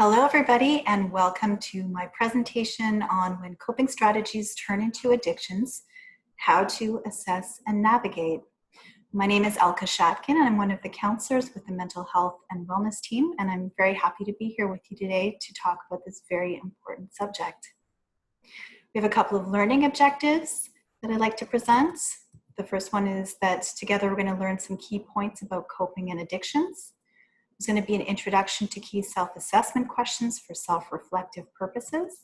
Hello, everybody, and welcome to my presentation on when coping strategies turn into addictions, how to assess and navigate. My name is Elka Shatkin, and I'm one of the counselors with the Mental Health and Wellness team, and I'm very happy to be here with you today to talk about this very important subject. We have a couple of learning objectives that I'd like to present. The first one is that together we're going to learn some key points about coping and addictions. There's going to be an introduction to key self-assessment questions for self-reflective purposes.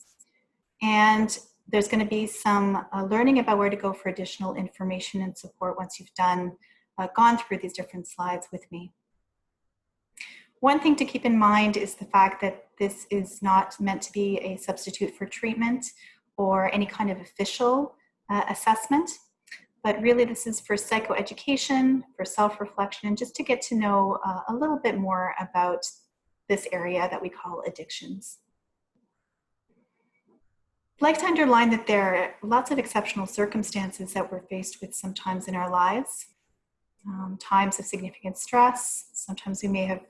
And there's going to be some learning about where to go for additional information and support once you've gone through these different slides with me. One thing to keep in mind is the fact that this is not meant to be a substitute for treatment or any kind of official assessment. But really this is for psychoeducation, for self-reflection, and just to get to know a little bit more about this area that we call addictions. I'd like to underline that there are lots of exceptional circumstances that we're faced with sometimes in our lives. Times of significant stress, sometimes we may have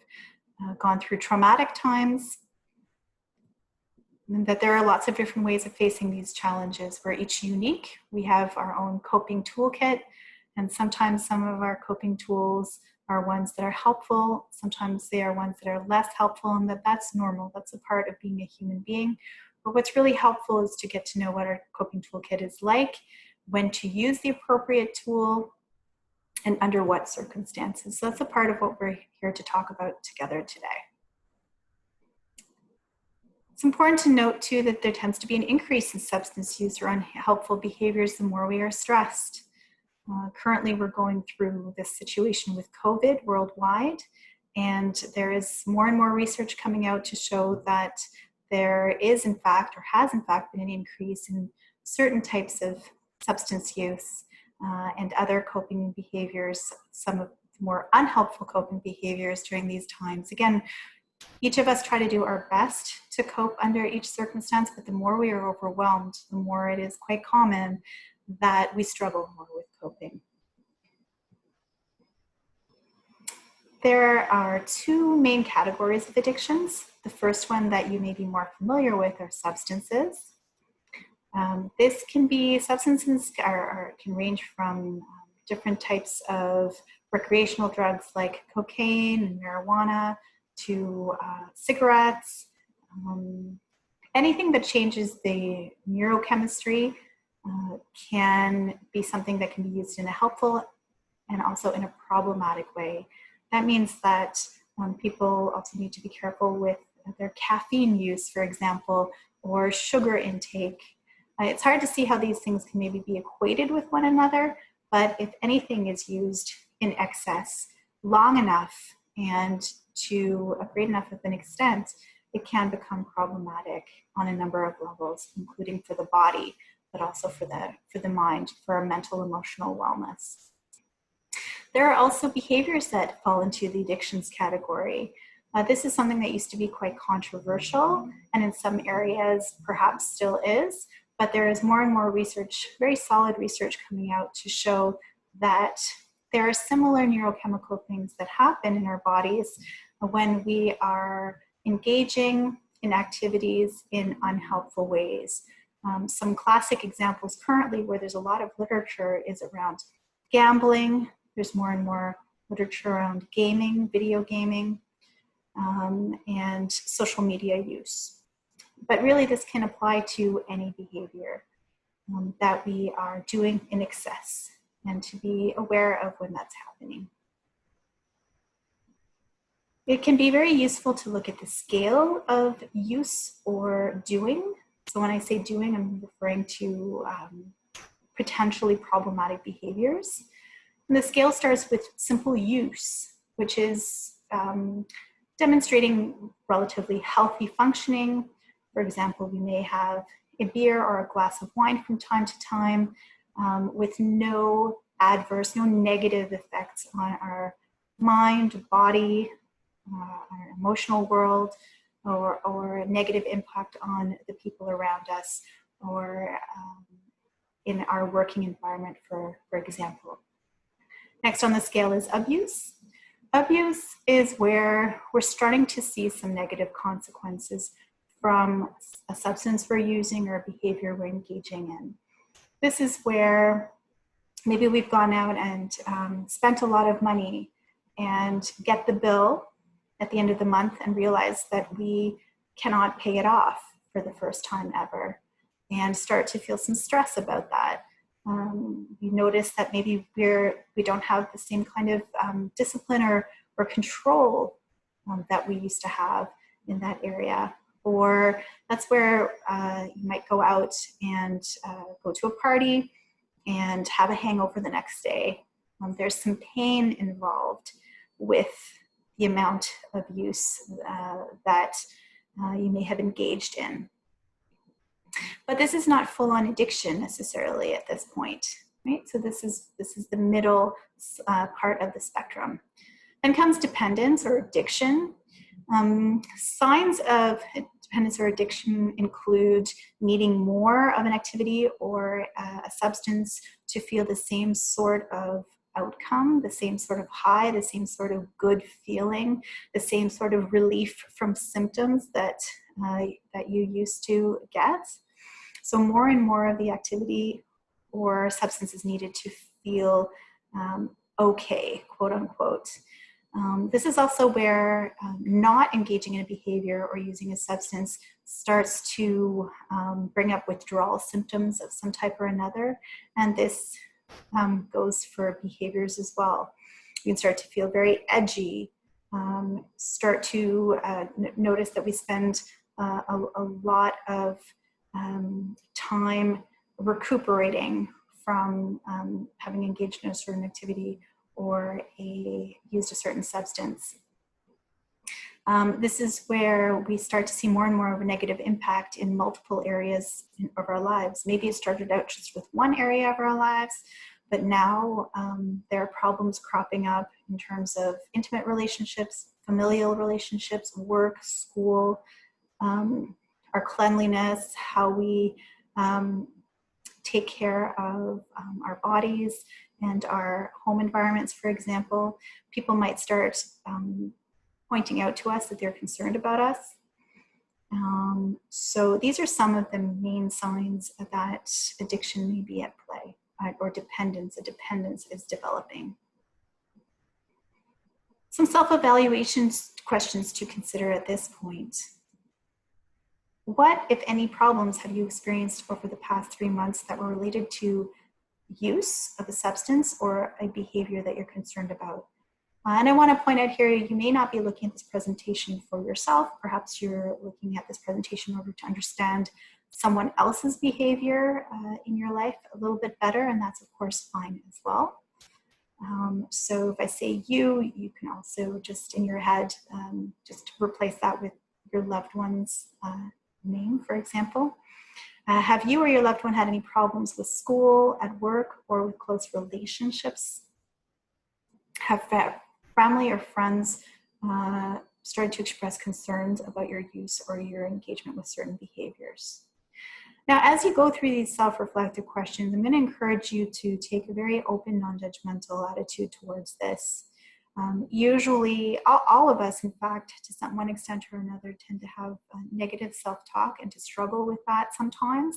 gone through traumatic times, and that there are lots of different ways of facing these challenges. We're each unique. We have our own coping toolkit, and sometimes some of our coping tools are ones that are helpful. Sometimes they are ones that are less helpful, and that's normal. That's a part of being a human being. But what's really helpful is to get to know what our coping toolkit is like, when to use the appropriate tool, and under what circumstances. So that's a part of what we're here to talk about together today. It's important to note too that there tends to be an increase in substance use or unhelpful behaviors the more we are stressed. Currently we're going through this situation with COVID worldwide, and there is more and more research coming out to show that there is in fact, or has in fact been an increase in certain types of substance use and other coping behaviors, some of the more unhelpful coping behaviors during these times. Again, each of us try to do our best to cope under each circumstance, but the more we are overwhelmed, the more it is quite common that we struggle more with coping. There are two main categories of addictions. The first one that you may be more familiar with are substances. This can be substances can range from different types of recreational drugs like cocaine and marijuana, to cigarettes, anything that changes the neurochemistry can be something that can be used in a helpful and also in a problematic way. That means that people also need to be careful with their caffeine use, for example, or sugar intake. It's hard to see how these things can maybe be equated with one another, but if anything is used in excess long enough and to a great enough of an extent, it can become problematic on a number of levels, including for the body, but also for the mind, for our mental, emotional wellness. There are also behaviors that fall into the addictions category. This is something that used to be quite controversial, and in some areas perhaps still is, but there is more and more research, very solid research coming out to show that there are similar neurochemical things that happen in our bodies when we are engaging in activities in unhelpful ways. Some classic examples currently where there's a lot of literature is around gambling. There's more and more literature around gaming, video gaming, and social media use. But really this can apply to any behavior that we are doing in excess, and to be aware of when that's happening. It can be very useful to look at the scale of use or doing. So when I say doing, I'm referring to potentially problematic behaviors. And the scale starts with simple use, which is demonstrating relatively healthy functioning. For example, we may have a beer or a glass of wine from time to time, with no negative effects on our mind, body, our emotional world, or a negative impact on the people around us, or in our working environment, for example. Next on the scale is abuse. Abuse is where we're starting to see some negative consequences from a substance we're using or a behavior we're engaging in. This is where maybe we've gone out and spent a lot of money and get the bill at the end of the month and realize that we cannot pay it off for the first time ever, and start to feel some stress about that. You notice that maybe we don't have the same kind of discipline or control that we used to have in that area. Or that's where you might go out and go to a party and have a hangover the next day. There's some pain involved with the amount of use that you may have engaged in. But this is not full-on addiction necessarily at this point, right? So this is the middle part of the spectrum. Then comes dependence or addiction. Signs of dependence or addiction include needing more of an activity or a substance to feel the same sort of outcome, the same sort of high, the same sort of good feeling, the same sort of relief from symptoms that you used to get. So more and more of the activity or substance is needed to feel okay, quote unquote. This is also where not engaging in a behavior or using a substance starts to bring up withdrawal symptoms of some type or another. And this goes for behaviors as well. You can start to feel very edgy, start to notice that we spend a lot of time recuperating from having engaged in a certain activity or used a certain substance. This is where we start to see more and more of a negative impact in multiple areas of our lives. Maybe it started out just with one area of our lives, but now there are problems cropping up in terms of intimate relationships, familial relationships, work, school, our cleanliness, how we take care of our bodies and our home environments, for example. People might start pointing out to us that they're concerned about us. So these are some of the main signs that addiction may be at play, or dependence. A dependence is developing. Some self-evaluation questions to consider at this point. What, if any, problems have you experienced over the past 3 months that were related to use of a substance or a behavior that you're concerned about? And I want to point out here, you may not be looking at this presentation for yourself. Perhaps you're looking at this presentation in order to understand someone else's behavior in your life a little bit better, and that's of course fine as well. So if I say you can also just in your head, just replace that with your loved one's name, for example. Have you or your loved one had any problems with school, at work, or with close relationships? Have family or friends started to express concerns about your use or your engagement with certain behaviors? Now, as you go through these self-reflective questions, I'm going to encourage you to take a very open, non-judgmental attitude towards this. Usually, all of us, in fact, to one extent or another, tend to have negative self-talk and to struggle with that sometimes.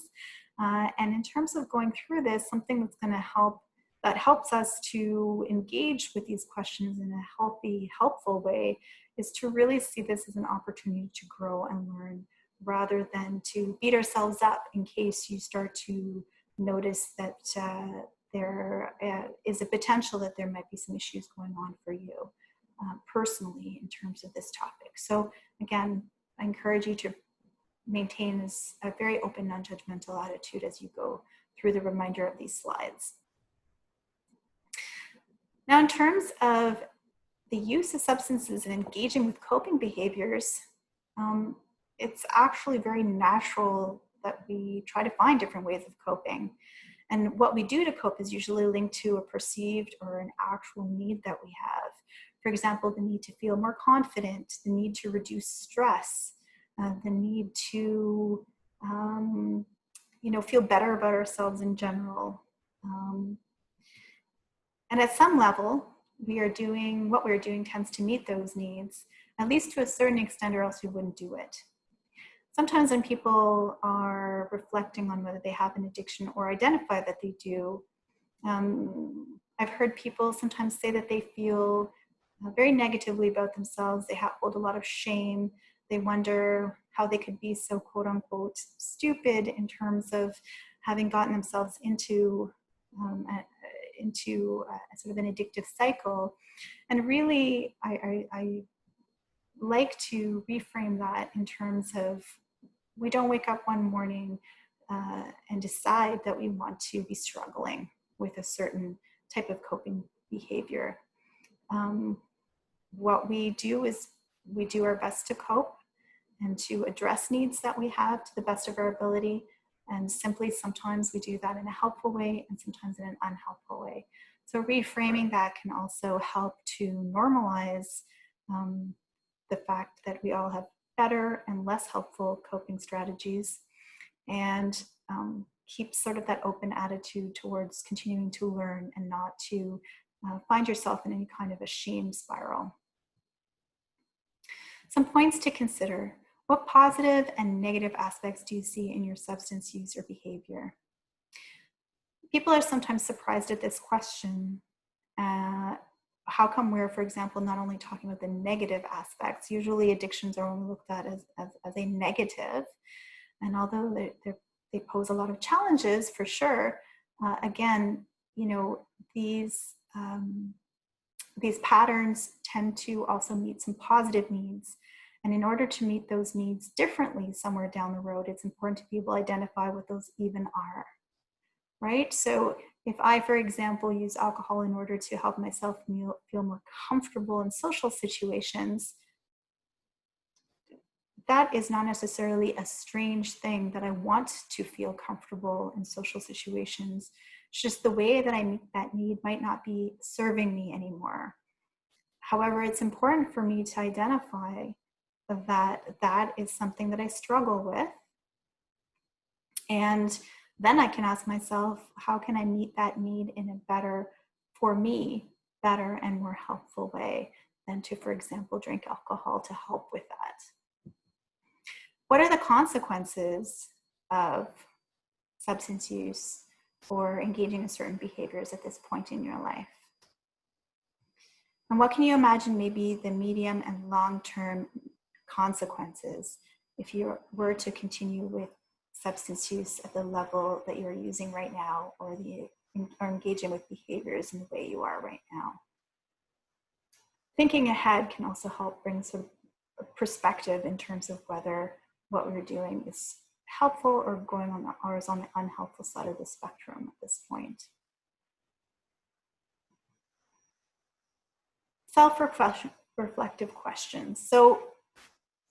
And in terms of going through this, something that's going to help, that helps us to engage with these questions in a healthy, helpful way, is to really see this as an opportunity to grow and learn, rather than to beat ourselves up in case you start to notice that there is a potential that there might be some issues going on for you personally in terms of this topic. So again, I encourage you to maintain a very open, non-judgmental attitude as you go through the remainder of these slides. Now, in terms of the use of substances and engaging with coping behaviors, it's actually very natural that we try to find different ways of coping. And what we do to cope is usually linked to a perceived or an actual need that we have. For example, the need to feel more confident, the need to reduce stress, the need to feel better about ourselves in general. And at some level, what we're doing tends to meet those needs, at least to a certain extent, or else we wouldn't do it. Sometimes when people are reflecting on whether they have an addiction or identify that they do, I've heard people sometimes say that they feel very negatively about themselves. They hold a lot of shame. They wonder how they could be so quote unquote stupid in terms of having gotten themselves into sort of an addictive cycle. And really, I like to reframe that in terms of, we don't wake up one morning and decide that we want to be struggling with a certain type of coping behavior. What we do is we do our best to cope and to address needs that we have to the best of our ability. And simply sometimes we do that in a helpful way and sometimes in an unhelpful way. So reframing that can also help to normalize the fact that we all have better and less helpful coping strategies, and keep sort of that open attitude towards continuing to learn and not to find yourself in any kind of a shame spiral. Some points to consider. What positive and negative aspects do you see in your substance use or behavior? People are sometimes surprised at this question. How come we're, for example, not only talking about the negative aspects? Usually addictions are only looked at as a negative. And although they pose a lot of challenges for sure, again, these patterns tend to also meet some positive needs. And in order to meet those needs differently somewhere down the road, it's important to be able to identify what those even are, right? So if I, for example, use alcohol in order to help myself feel more comfortable in social situations, that is not necessarily a strange thing that I want to feel comfortable in social situations. It's just the way that I meet that need might not be serving me anymore. However, it's important for me to identify that is something that I struggle with. And then I can ask myself, how can I meet that need in a better and more helpful way than to, for example, drink alcohol to help with that? What are the consequences of substance use or engaging in certain behaviors at this point in your life? And what can you imagine maybe the medium and long-term consequences if you were to continue with substance use at the level that you're using right now, or engaging with behaviors in the way you are right now? Thinking ahead can also help bring some perspective in terms of whether what we're doing is helpful or is on the unhelpful side of the spectrum at this point. Self-reflective questions. So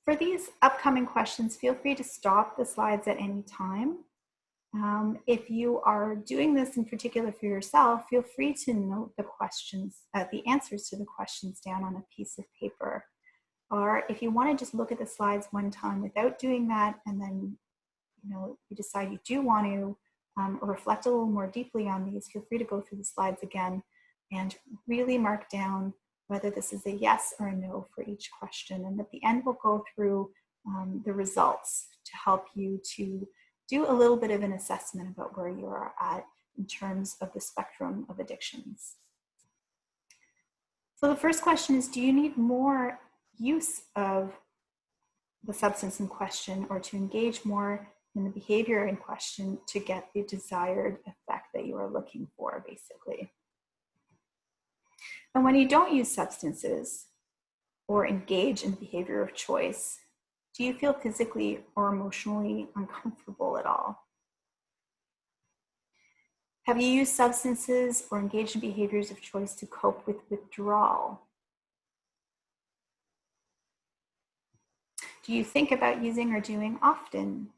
for these upcoming questions, feel free to stop the slides at any time. If you are doing this in particular for yourself, feel free to note the questions, the answers to the questions down on a piece of paper. Or if you want to just look at the slides one time without doing that, and then you decide you do want to reflect a little more deeply on these, feel free to go through the slides again and really mark down whether this is a yes or a no for each question. And at the end, we'll go through the results to help you to do a little bit of an assessment about where you are at in terms of the spectrum of addictions. So the first question is, do you need more use of the substance in question, or to engage more in the behavior in question to get the desired effect that you are looking for, basically? And when you don't use substances or engage in the behavior of choice, do you feel physically or emotionally uncomfortable at all? Have you used substances or engaged in behaviors of choice to cope with withdrawal? Do you think about using or doing often?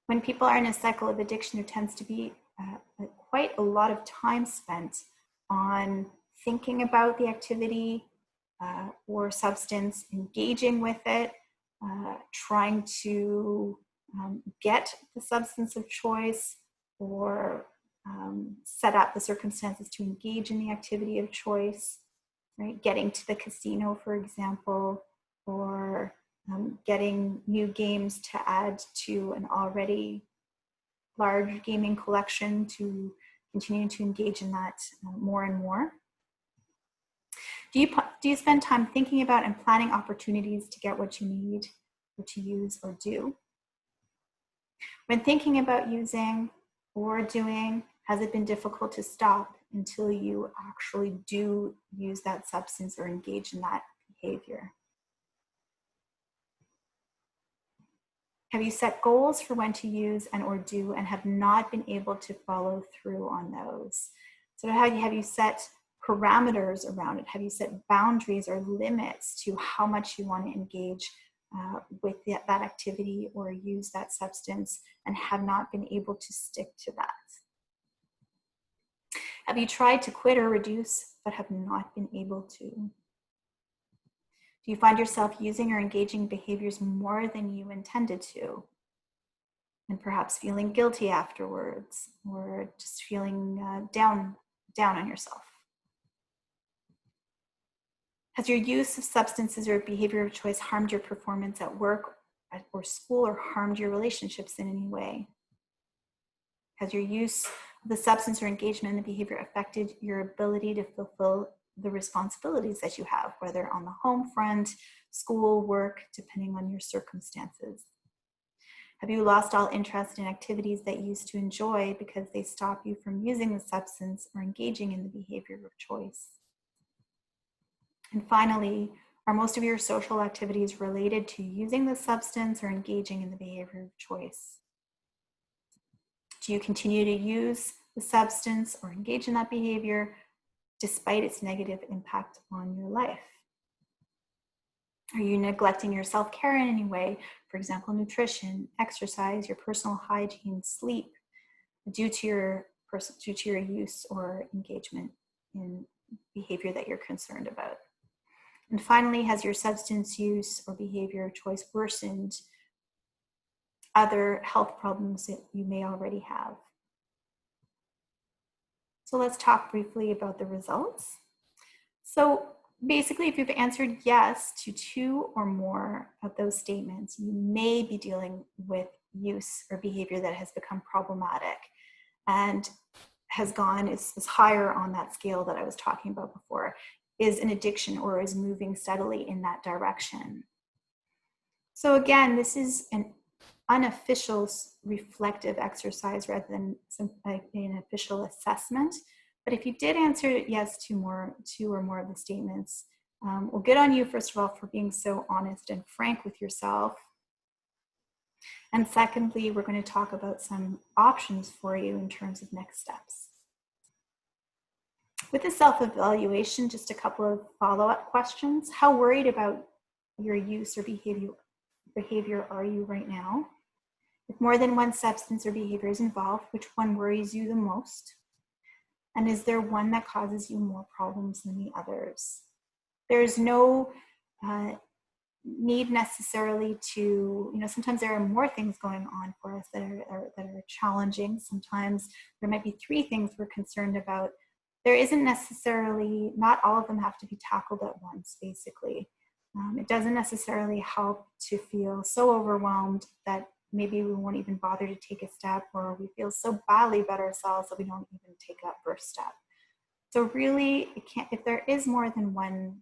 When people are in a cycle of addiction, there tends to be quite a lot of time spent on thinking about the activity or substance, engaging with it, trying to get the substance of choice, or set up the circumstances to engage in the activity of choice, right? Getting to the casino, for example, or getting new games to add to an already large gaming collection to continue to engage in that more and more. Do you spend time thinking about and planning opportunities to get what you need or to use or do? When thinking about using or doing, has it been difficult to stop until you actually do use that substance or engage in that behavior? Have you set goals for when to use and or do and have not been able to follow through on those? So have you set parameters around it? Have you set boundaries or limits to how much you want to engage with that activity or use that substance and have not been able to stick to that? Have you tried to quit or reduce but have not been able to? Do you find yourself using or engaging behaviors more than you intended to? And perhaps feeling guilty afterwards or just feeling down on yourself? Has your use of substances or behavior of choice harmed your performance at work or school or harmed your relationships in any way? Has your use of the substance or engagement in the behavior affected your ability to fulfill the responsibilities that you have, whether on the home front, school, work, depending on your circumstances? Have you lost all interest in activities that you used to enjoy because they stop you from using the substance or engaging in the behavior of choice? And finally, are most of your social activities related to using the substance or engaging in the behavior of choice? Do you continue to use the substance or engage in that behavior despite its negative impact on your life? Are you neglecting your self-care in any way? For example, nutrition, exercise, your personal hygiene, sleep, due to your use or engagement in behavior that you're concerned about? And finally, has your substance use or behavior of choice worsened other health problems that you may already have? So let's talk briefly about the results. So basically, if you've answered yes to 2 or more of those statements, you may be dealing with use or behavior that has become problematic and is higher on that scale that I was talking about before, is an addiction or is moving steadily in that direction. So again, this is an unofficial reflective exercise rather than an official assessment. But if you did answer yes to 2 or more of the statements, well, good on you, first of all, for being so honest and frank with yourself. And secondly, we're going to talk about some options for you in terms of next steps. With the self-evaluation, just a couple of follow-up questions. How worried about your use or behavior are you right now? If more than one substance or behavior is involved, which one worries you the most? And is there one that causes you more problems than the others? There's no need necessarily to, sometimes there are more things going on for us that are challenging. Sometimes there might be 3 things we're concerned about. There isn't necessarily, not all of them have to be tackled at once, basically. It doesn't necessarily help to feel so overwhelmed that maybe we won't even bother to take a step, or we feel so badly about ourselves that we don't even take that first step. So really, if there is more than one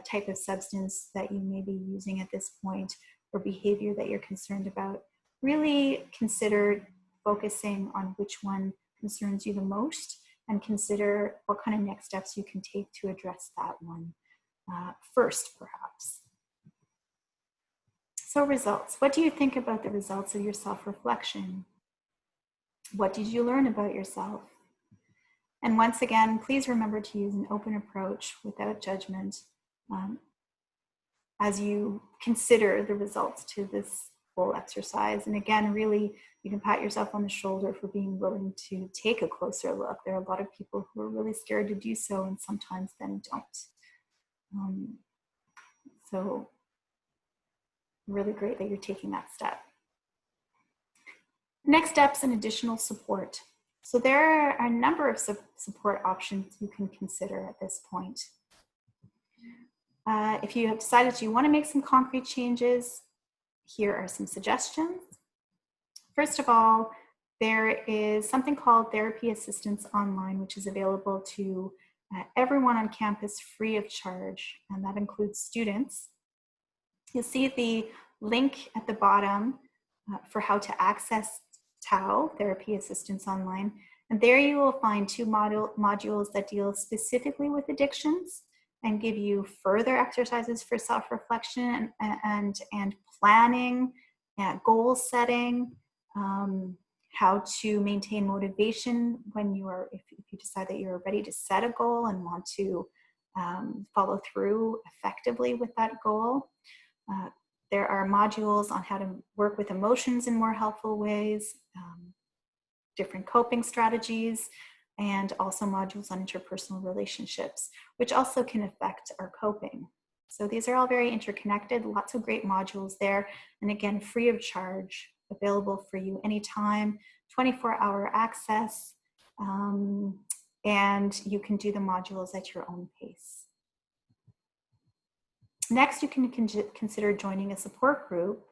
type of substance that you may be using at this point or behavior that you're concerned about, really consider focusing on which one concerns you the most and consider what kind of next steps you can take to address that one first, perhaps. So results. What do you think about the results of your self-reflection? What did you learn about yourself? And once again, please remember to use an open approach without judgment as you consider the results to this whole exercise. And again, really, you can pat yourself on the shoulder for being willing to take a closer look. There are a lot of people who are really scared to do so and sometimes then don't. So really great that you're taking that step. Next steps and additional support. So there are a number of support options you can consider at this point. If you have decided you want to make some concrete changes, here are some suggestions. First of all, there is something called Therapy Assistance Online, which is available to everyone on campus free of charge, and that includes students. You'll see the link at the bottom for how to access TAO, Therapy Assistance Online, and there you will find two modules that deal specifically with addictions and give you further exercises for self-reflection and planning, goal setting, how to maintain motivation when if you decide that you're ready to set a goal and want to follow through effectively with that goal. There are modules on how to work with emotions in more helpful ways, different coping strategies, and also modules on interpersonal relationships, which also can affect our coping. So these are all very interconnected, lots of great modules there, and again, free of charge, available for you anytime, 24-hour access, and you can do the modules at your own pace. Next, you can consider joining a support group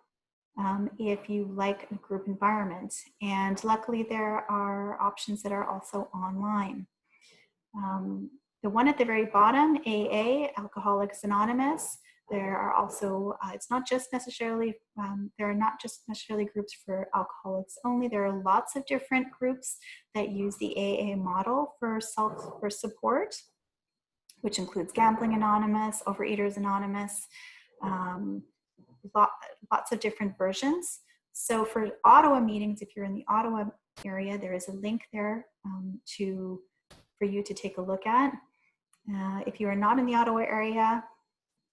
if you like a group environment. And luckily, there are options that are also online. The one at the very bottom, AA, Alcoholics Anonymous, there are also, it's not just necessarily, there are not just necessarily groups for alcoholics only. There are lots of different groups that use the AA model for support, which includes Gambling Anonymous, Overeaters Anonymous, lots of different versions. So for Ottawa meetings, if you're in the Ottawa area, there is a link there for you to take a look at. If you are not in the Ottawa area,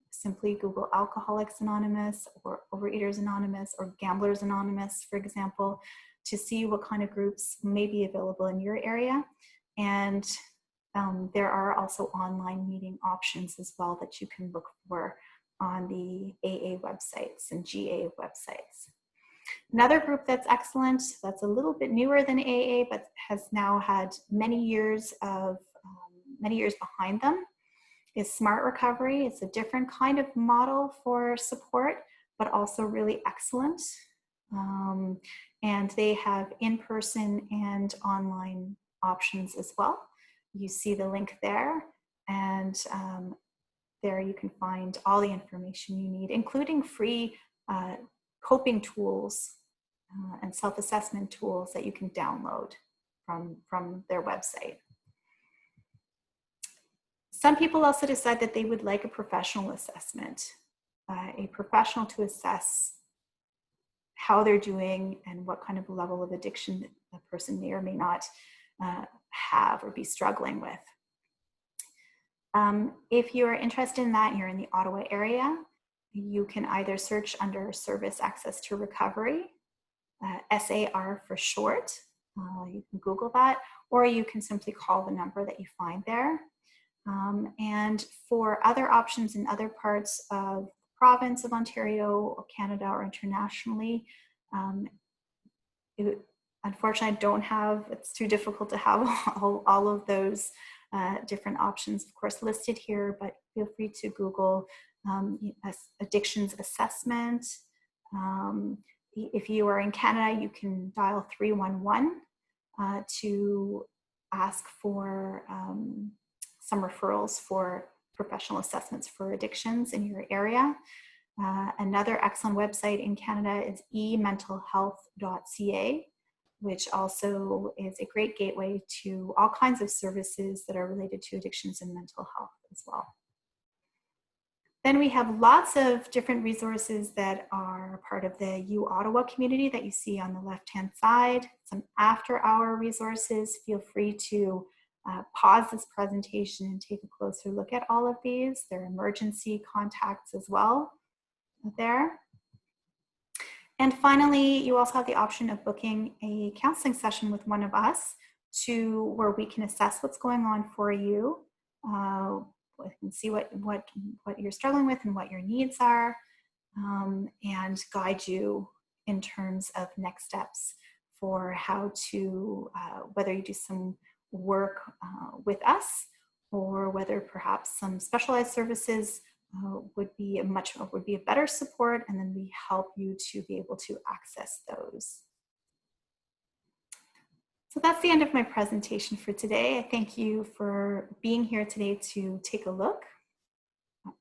simply Google Alcoholics Anonymous or Overeaters Anonymous or Gamblers Anonymous, for example, to see what kind of groups may be available in your area. And there are also online meeting options as well that you can look for on the AA websites and GA websites. Another group that's excellent, that's a little bit newer than AA, but has now had many years behind them, is Smart Recovery. It's a different kind of model for support, but also really excellent. And they have in-person and online options as well. You see the link there, and there you can find all the information you need, including free coping tools and self-assessment tools that you can download from their website. Some people also decide that they would like a professional assessment, a professional to assess how they're doing and what kind of level of addiction a person may or may not have or be struggling with. If you're interested in that and you're in the Ottawa area, you can either search under Service Access to Recovery, SAR for short. You can Google that, or you can simply call the number that you find there. And for other options in other parts of the province of Ontario or Canada or internationally, unfortunately, I don't have, it's too difficult to have all of those different options, of course, listed here, but feel free to Google addictions assessment. If you are in Canada, you can dial 311 to ask for some referrals for professional assessments for addictions in your area. Another excellent website in Canada is ementalhealth.ca, which also is a great gateway to all kinds of services that are related to addictions and mental health as well. Then we have lots of different resources that are part of the U Ottawa community that you see on the left-hand side. Some after-hour resources. Feel free to pause this presentation and take a closer look at all of these. There are emergency contacts as well there. And finally, you also have the option of booking a counseling session with one of us where we can assess what's going on for you, and see what you're struggling with and what your needs are, and guide you in terms of next steps for how to, whether you do some work with us or whether perhaps some specialized services would be a better support, and then we help you to be able to access those. So that's the end of my presentation for today. I thank you for being here today to take a look.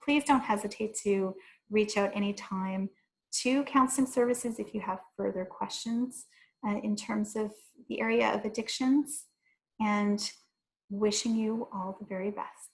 Please don't hesitate to reach out anytime to counseling services if you have further questions in terms of the area of addictions, and wishing you all the very best.